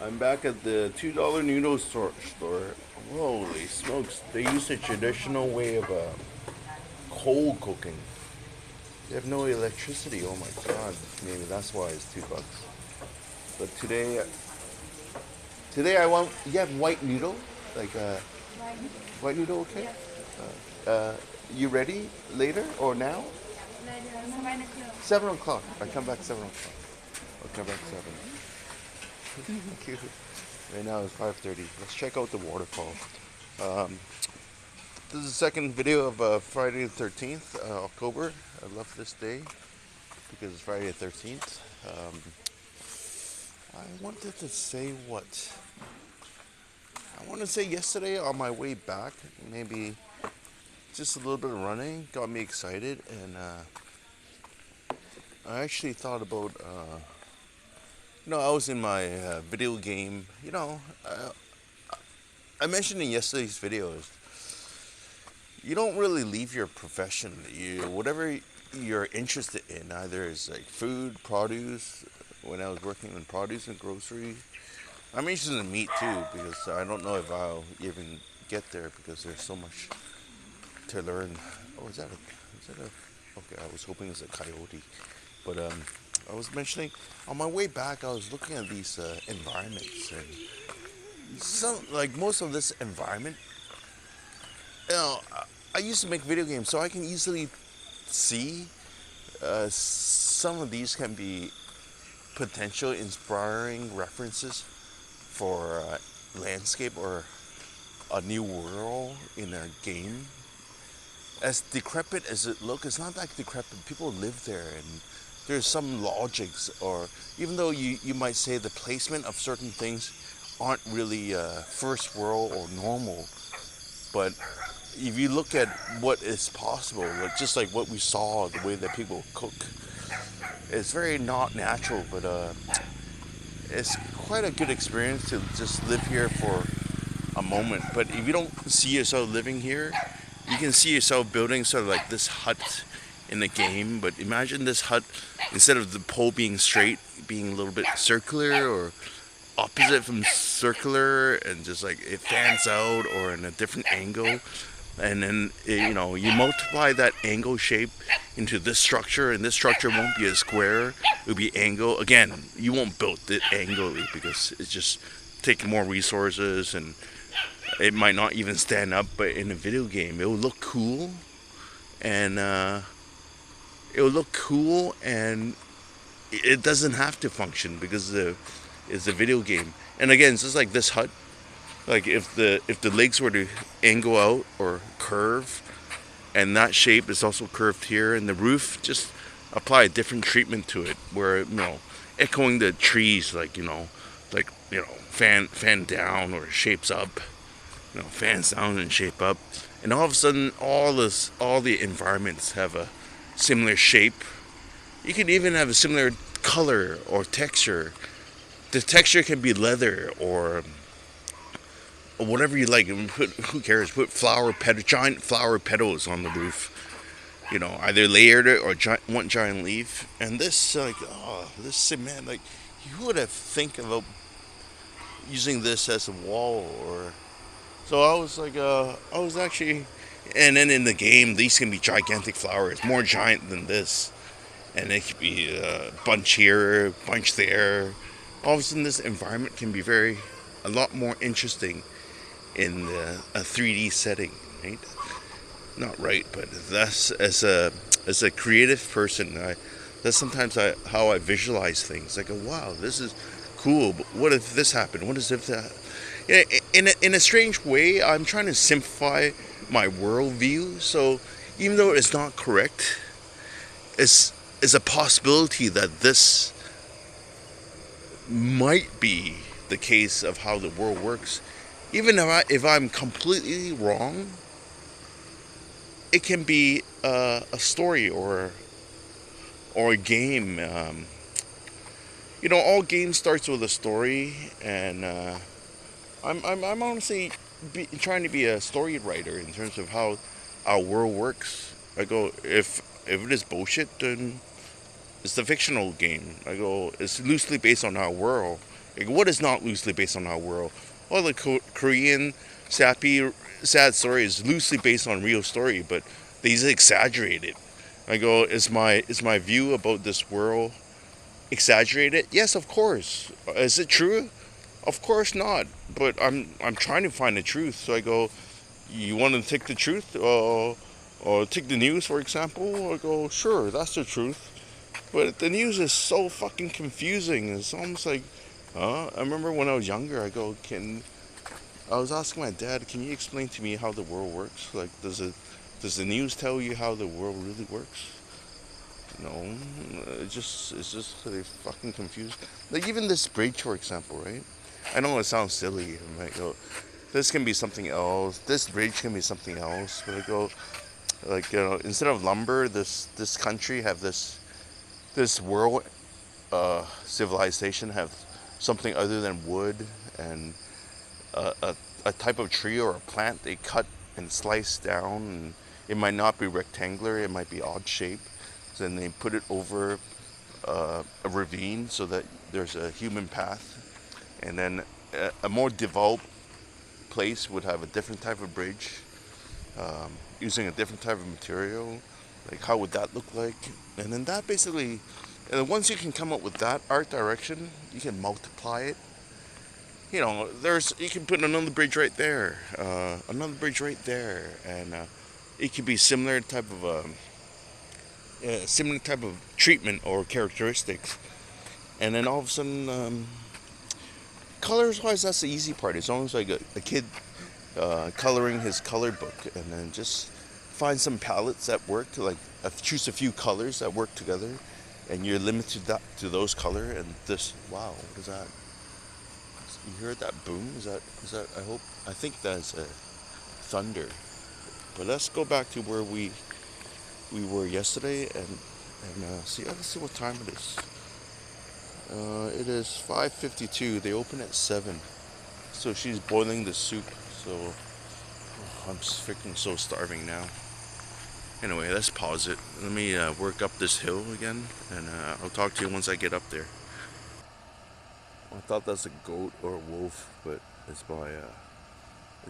I'm back at the $2 noodle store. Holy smokes! They use a traditional way of coal cooking. They have no electricity. Oh my god! Maybe that's why it's $2. But today I want. You have white noodle, like white noodle. Okay. Uh, you ready later or now? 7 o'clock. I come back 7 o'clock. I'll come back 7. Thank you. Right now it's 5:30. Let's check out the waterfall. Um, this is the second video of Friday the 13th, October. I love this day because it's Friday the 13th. I wanted to say what? I want to say yesterday on my way back, maybe just a little bit of running got me excited, and I actually thought about, I was in my video game. I mentioned in yesterday's videos, you don't really leave your profession. Whatever you're interested in, either is like food, produce. When I was working in produce and grocery, I'm interested in meat too because I don't know if I'll even get there because there's so much to learn. Oh, is that a? Okay, I was hoping it was a coyote, but I was mentioning on my way back, I was looking at these environments, and some like most of this environment, I used to make video games, so I can easily see some of these can be potential inspiring references for landscape or a new world in a game. As decrepit as it looks, it's not that decrepit. People live there, and there's some logics, or even though you might say the placement of certain things aren't really first world or normal, but if you look at what is possible, like just like what we saw, the way that people cook, it's very not natural, but it's quite a good experience to just live here for a moment. But if you don't see yourself living here, you can see yourself building sort of like this hut in the game. But imagine this hut, instead of the pole being straight, being a little bit circular or opposite from circular, and just like it fans out or in a different angle. And then you multiply that angle shape into this structure, and this structure won't be a square; it'll be angle. Again, you won't build it angularly because it's just taking more resources, and it might not even stand up. But in a video game, it will look cool, and it doesn't have to function because it's a video game. And again, it's just like this hut. Like if the legs were to angle out or curve, and that shape is also curved here, and the roof, just apply a different treatment to it, where echoing the trees, fan down or shapes up, fans down and shape up, and all of a sudden all the environments have a similar shape. You can even have a similar color or texture. The texture can be leather or whatever you like. Who cares? Put giant flower petals on the roof. Either layered it or one giant leaf. And this cement, like, you would have think about using this as a wall or. So I was actually, and then in the game, these can be gigantic flowers, more giant than this, and it could be a bunch here, bunch there. All of a sudden, this environment can be a lot more interesting in a 3D setting, right? Not right, but that's as a creative person, that's sometimes how I visualize things. I go, wow, this is cool, but what if this happened? What if that? Yeah, in a strange way, I'm trying to simplify my worldview. So even though it's not correct, it's a possibility that this might be the case of how the world works. Even if I'm completely wrong, it can be a story or a game. All games starts with a story, and I'm honestly trying to be a story writer in terms of how our world works. I go, if it is bullshit, then it's the fictional game. I go, it's loosely based on our world, Like, what is not loosely based on our world? Well, the Korean sad story is loosely based on real story, but they exaggerate it. I go, is my view about this world exaggerated? Yes, of course. Is it true? Of course not. But I'm trying to find the truth. So I go, you want to take the truth, or take the news for example? I go, sure, that's the truth. But the news is so fucking confusing. It's almost like, I remember when I was younger. I was asking my dad, can you explain to me how the world works? Like, does the news tell you how the world really works? No, it's just really fucking confused. Like even this bridge, for example, right? I know it sounds silly. I might go, this can be something else. This bridge can be something else. But I go, like instead of lumber, this country have this world civilization have something other than wood and a type of tree or a plant they cut and slice down. And it might not be rectangular. It might be odd shape. So then they put it over a ravine so that there's a human path, and then a more developed place would have a different type of bridge using a different type of material. Like, how would that look like? And then that basically, and then once you can come up with that art direction, you can multiply it. You can put another bridge right there, another bridge right there, and it could be similar type of treatment or characteristics. And then all of a sudden, colors wise, that's the easy part. It's almost like a kid coloring his color book, and then just find some palettes that work. Like choose a few colors that work together, and you're limited to those color. And this, wow, what is that? You heard that boom? Is that? I think that's a thunder. But let's go back to where we were yesterday, and see. Let's see what time it is. It is 5:52. They open at 7. So she's boiling the soup. So I'm just freaking so starving now. Anyway, let's pause it. Let me work up this hill again, and I'll talk to you once I get up there. I thought that's a goat or a wolf, but it's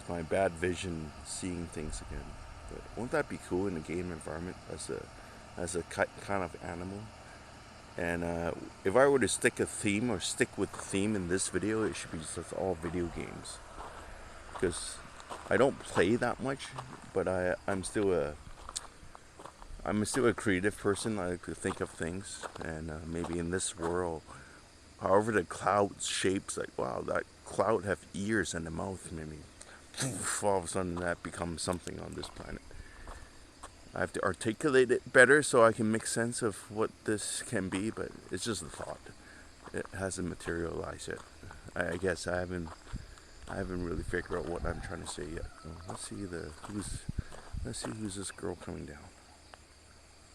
my bad vision seeing things again. But won't that be cool in a game environment as a kind of animal? And if I were to stick with theme in this video, it should be just all video games. Because I don't play that much, but I'm still a creative person. I like to think of things, and maybe in this world, however the cloud shapes, like wow, that cloud have ears and a mouth. Maybe all of a sudden that becomes something on this planet. I have to articulate it better so I can make sense of what this can be, but it's just a thought. It hasn't materialized yet. I guess I haven't really figured out what I'm trying to say yet. Well, let's see who's this girl coming down.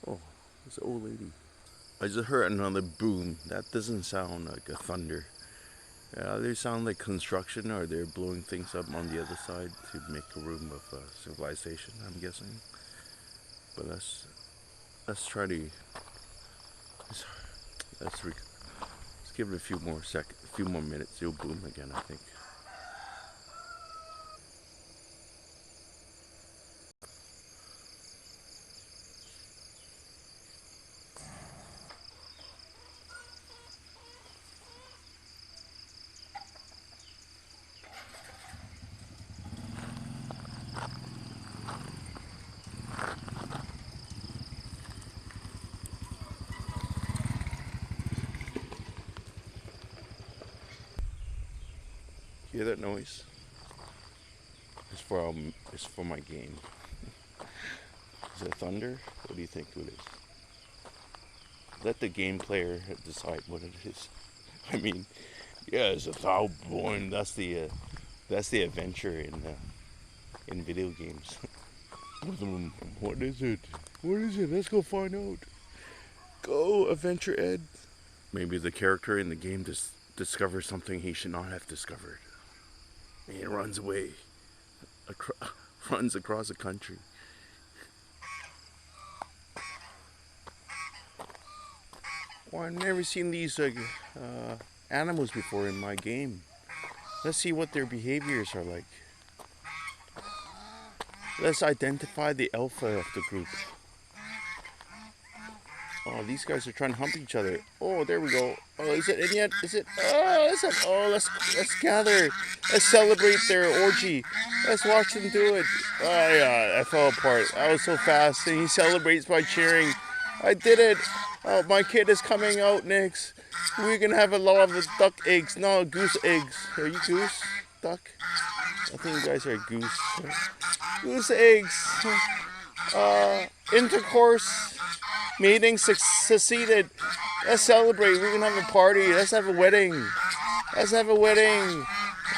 Oh, it's an old lady. I just heard another boom. That doesn't sound like a thunder. They sound like construction, or they're blowing things up on the other side to make a room of civilization, I'm guessing. But let's try to let's give it a few more minutes. It'll boom again, I think. Hear that noise? It's for my game. Is it thunder? What do you think it is? Let the game player decide what it is. I mean, yeah, it's a foul born. That's the adventure in video games. What is it? What is it? Let's go find out. Go, Adventure Ed. Maybe the character in the game just discovers something he should not have discovered. And he runs away. Runs across the country. Well, I've never seen these animals before in my game. Let's see what their behaviors are like. Let's identify the alpha of the group. Oh, these guys are trying to hump each other. Oh, there we go. Oh, is it in yet? Is it? Let's gather. Let's celebrate their orgy. Let's watch them do it. Oh yeah, I fell apart. I was so fast, and he celebrates by cheering. I did it. Oh, my kid is coming out next. We're gonna have a lot of duck eggs. No, goose eggs. Are you goose? Duck? I think you guys are goose. Goose eggs. Intercourse. Meeting succeeded. Let's celebrate. We're gonna have a party. Let's have a wedding. Let's have a wedding.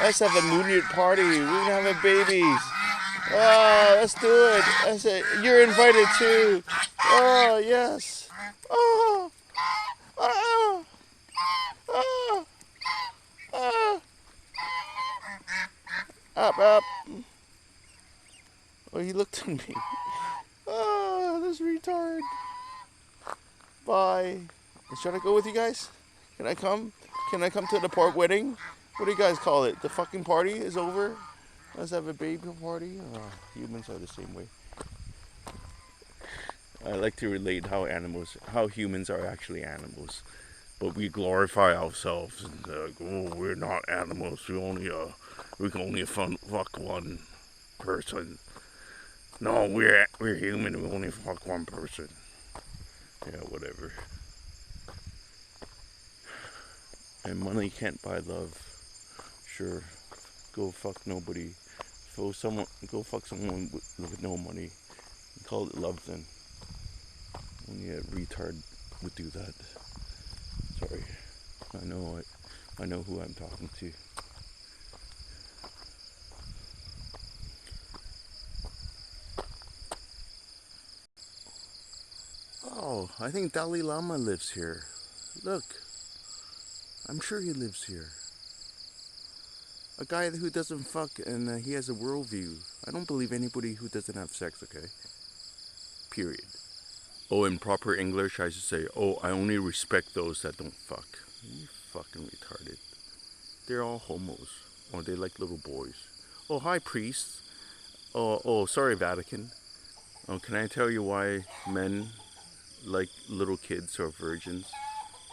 Let's have a moonlit party. We're gonna have a baby. Oh, let's do it. That's it. You're invited too. Oh yes. Oh. Oh. Oh. Oh. Up. Oh, he looked at me. Oh, this retard. Bye. Should I go with you guys? Can I come? Can I come to the park wedding? What do you guys call it? The fucking party is over? Let's have a baby party? Oh, humans are the same way. I like to relate how humans are actually animals. But we glorify ourselves and like, oh, we're not animals. We can only fuck one person. No, we're human. We only fuck one person. Yeah, whatever. And money can't buy love. Sure, go fuck nobody. Go fuck someone with no money. Call it love then. Only a retard would do that. Sorry, I know who I'm talking to. Oh, I think Dalai Lama lives here. Look, I'm sure he lives here. A guy who doesn't fuck and he has a worldview. I don't believe anybody who doesn't have sex, okay? Period. Oh, in proper English, I should say, oh, I only respect those that don't fuck. You fucking retarded. They're all homos. Or they like little boys. Oh, hi, priests. Oh, sorry, Vatican. Oh, can I tell you why men like little kids or virgins?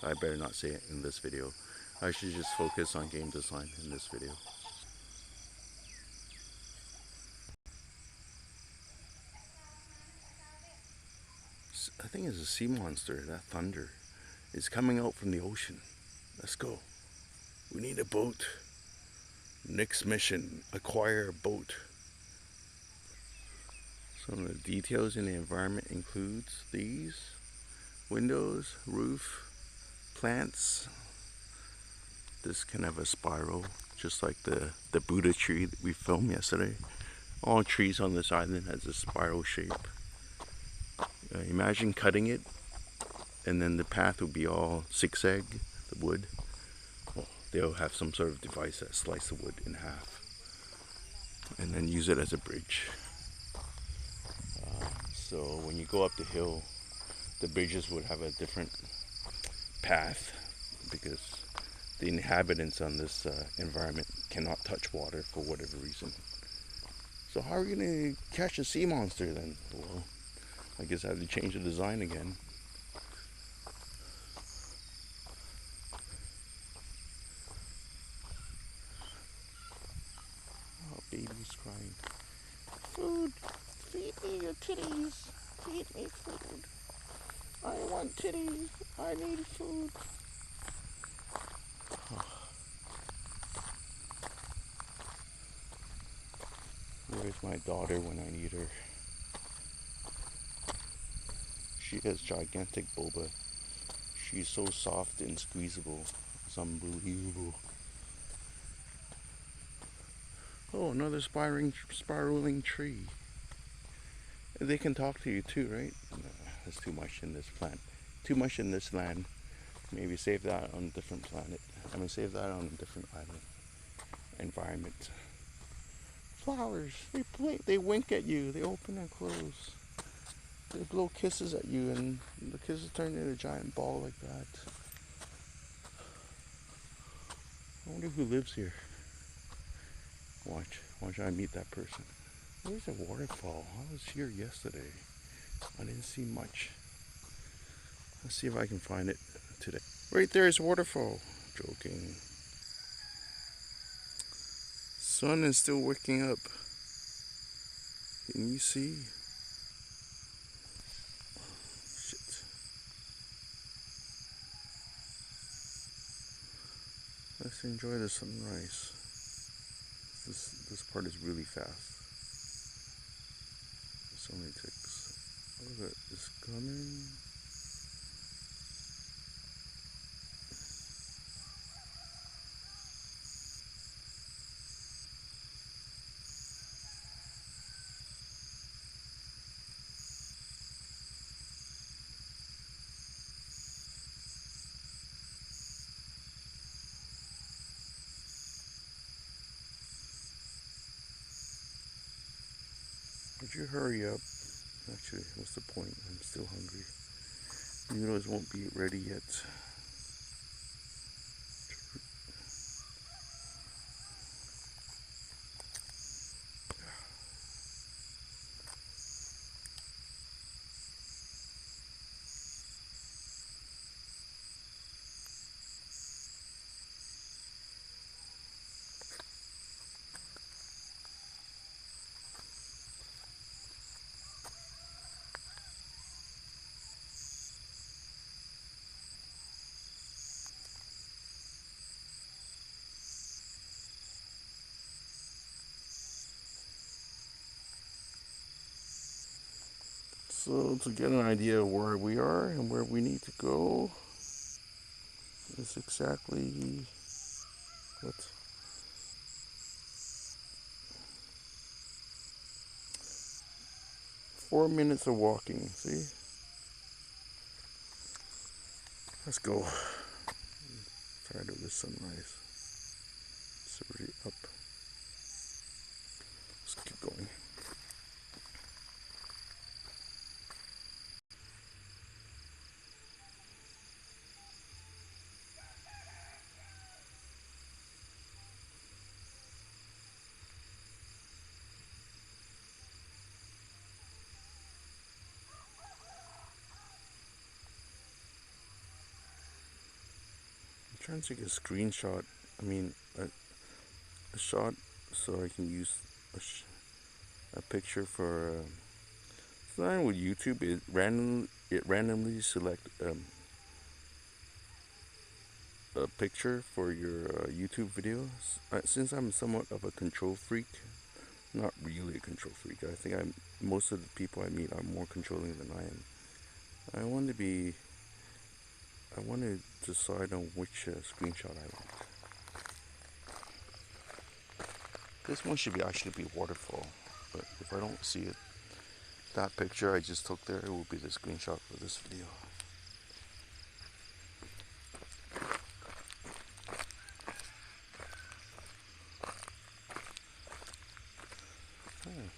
I better not say it in this video. I should just focus on game design in this video. I think it's a sea monster, that thunder. It's coming out from the ocean. Let's go. We need a boat. Next mission, acquire a boat. Some of the details in the environment includes these. Windows, roof, plants. This can have a spiral, just like the Buddha tree that we filmed yesterday. All trees on this island has a spiral shape. Imagine cutting it, and then the path would be all zigzag, the wood. Well, they'll have some sort of device that slices the wood in half, and then use it as a bridge. So when you go up the hill, the bridges would have a different path because the inhabitants on this environment cannot touch water for whatever reason. So how are we going to catch a sea monster then? Well, I guess I have to change the design again. Oh, baby's crying. Food! Feed me your titties! Feed me food! I want titties! I need food! Oh. Where's my daughter when I need her? She has gigantic boba. She's so soft and squeezable. It's unbelievable. Oh, another spiraling tree. They can talk to you too, right? No, there's too much in this plant. Too much in this land. Maybe save that on a different planet. Save that on a different island. Environment. Flowers. They wink at you. They open and close. They blow kisses at you, and the kisses turn into a giant ball like that. I wonder who lives here. Watch I meet that person. Where's the waterfall? I was here yesterday. I didn't see much. Let's see if I can find it today. Right there is waterfall. Joking. Sun is still waking up. Can you see? Shit. Let's enjoy the sunrise. This part is really fast. This only takes. Look at this coming. Would you hurry up? Actually, what's the point? I'm still hungry. Noodles won't be ready yet. So to get an idea of where we are and where we need to go is exactly what 4 minutes of walking. See? Let's go. Try to the sunrise. It's already up. Let's keep going. I'm trying to take a screenshot. I mean, a shot so I can use a picture for. Sometimes with YouTube, it randomly select a picture for your YouTube videos. Since I'm somewhat of a control freak, not really a control freak. I think most of the people I meet are more controlling than I am. I want to be. I want to decide on which screenshot I want. This one should actually be waterfall, but if I don't see it, that picture I just took there, it will be the screenshot for this video. Hmm.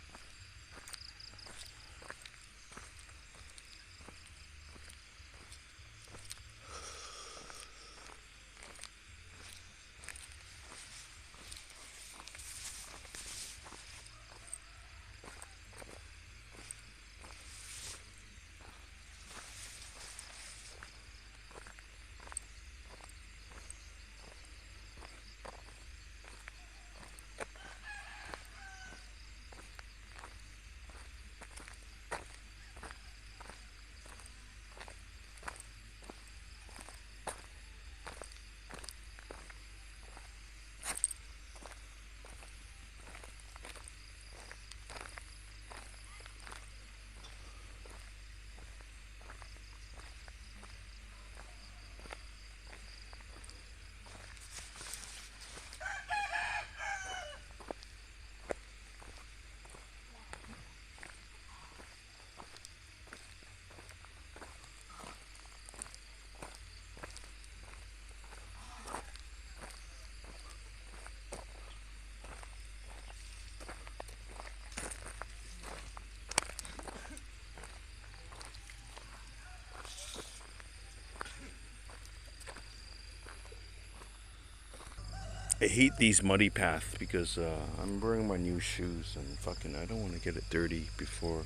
I hate these muddy paths because I'm wearing my new shoes and fucking I don't want to get it dirty before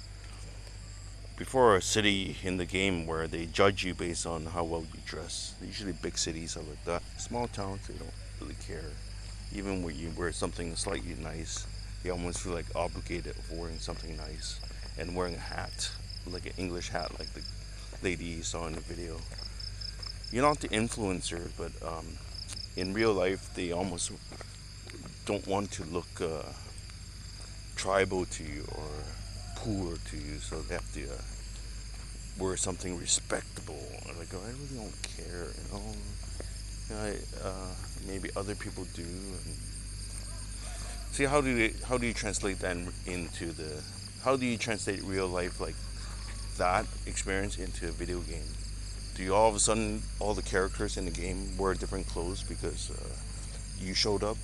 a city in the game where they judge you based on how well you dress. Usually big cities are like that. Small towns they don't really care. Even when you wear something slightly nice, they almost feel like obligated of wearing something nice and wearing a hat, like an English hat, like the lady you saw in the video. You're not the influencer, but in real life, they almost don't want to look tribal to you or poor to you, so they have to wear something respectable. Like, oh, I really don't care, you know. Maybe other people do. And see, how do you translate that into the? How do you translate real life like that experience into a video game? Do you all of a sudden all the characters in the game wear different clothes because you showed up?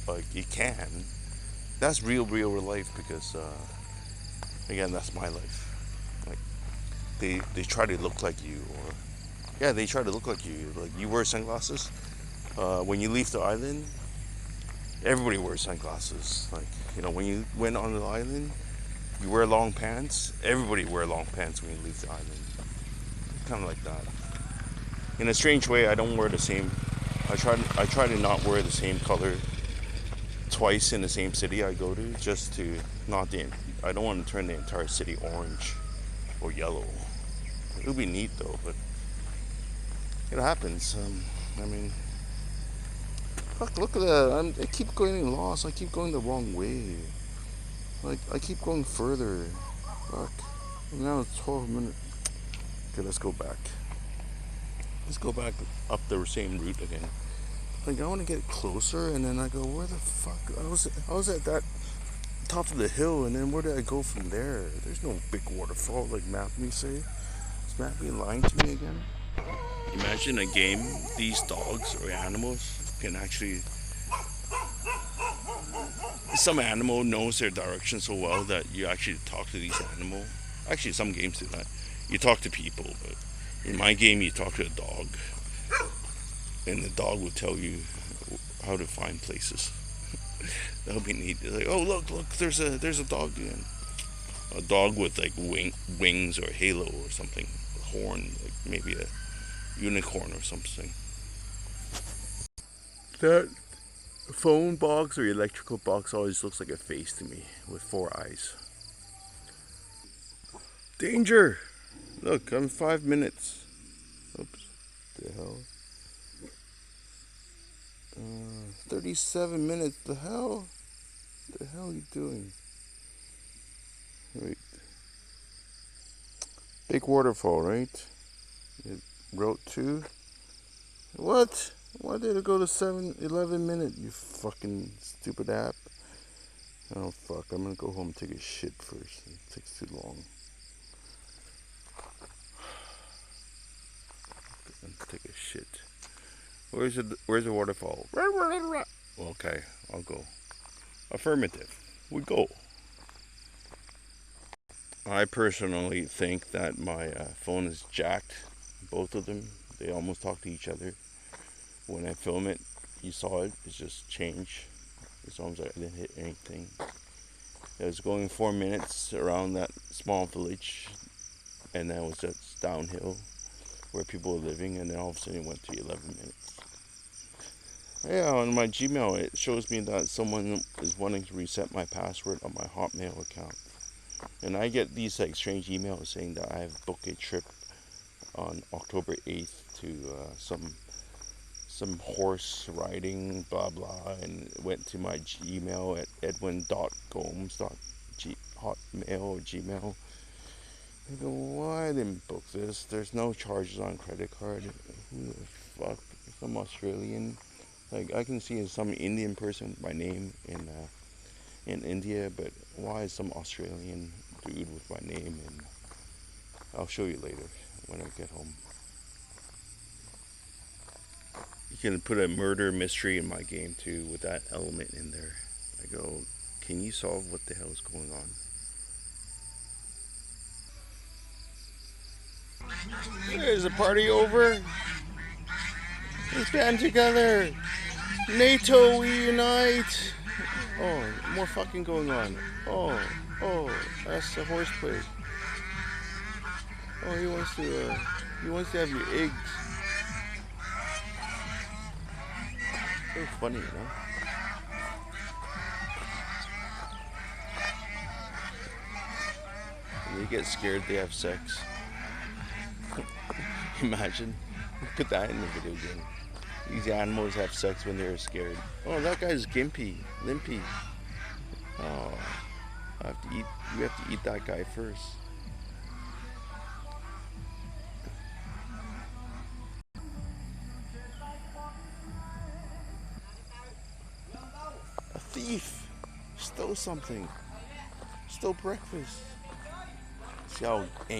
Like you can. That's real life because again that's my life. Like they try to look like you or yeah they try to look like you. Like you wear sunglasses when you leave the island. Everybody wears sunglasses. Like you know when you went on the island, you wear long pants. Everybody wear long pants when you leave the island. Kind of like that. In a strange way, I don't wear the same. I try to not wear the same color twice in the same city I go to, just to not the. I don't want to turn the entire city orange or yellow. It would be neat though, but it happens. I mean, fuck! Look at that. I keep getting lost. I keep going the wrong way. Like I keep going further. Fuck. Now it's 12 minutes. Okay, let's go back. Let's go back up the same route again. Like I want to get closer, and then I go, where the fuck? I was at that top of the hill, and then where did I go from there? There's no big waterfall like Mappy say. Is Mappy lying to me again? Imagine a game these dogs or animals can actually. Some animal knows their direction so well that you actually talk to these animal. Actually, some games do that. You talk to people, but in my game, you talk to a dog, and the dog will tell you how to find places. That'll be neat. It's like, oh look, there's a dog again. A dog with like wings or halo or something, a horn, like maybe a unicorn or something. That phone box or electrical box always looks like a face to me with 4 eyes. Danger! Look, I'm 5 minutes. Oops. The hell? 37 minutes. The hell? The hell are you doing? Wait. Big waterfall, right? Route 2. What? Why did it go to 11 minutes, you fucking stupid app? Oh fuck, I'm gonna go home and take a shit first. It takes too long. Take a shit. Where's the waterfall? Okay, I'll go. Affirmative. We go. I personally think that my phone is jacked. Both of them. They almost talk to each other. When I film it, you saw it. It's just change. It's almost like I didn't hit anything. It was going 4 minutes around that small village, and then it was just downhill where people were living, and then all of a sudden it went to 11 minutes. Yeah, on my Gmail it shows me that someone is wanting to reset my password on my Hotmail account. And I get these like strange emails saying that I have booked a trip on October 8th to some horse riding, blah blah, and went to my Gmail at edwin.gomes.hotmail or Gmail. I go, why I didn't book this? There's no charges on credit card. Who the fuck? Some Australian. Like I can see some Indian person with my name in India, but why is some Australian dude with my name? And I'll show you later when I get home. You can put a murder mystery in my game too with that element in there. I go, can you solve what the hell is going on? Is the party over? Let's band together. NATO, we unite! Oh, more fucking going on. Oh, oh, that's the horse play. Oh, he wants to have your eggs. So funny, you know? When they get scared, they have sex. Imagine. Put that in the video game. These animals have sex when they're scared. Oh, that guy's gimpy, limpy. Oh, I have to eat. You have to eat that guy first. A thief stole something. Stole breakfast. See how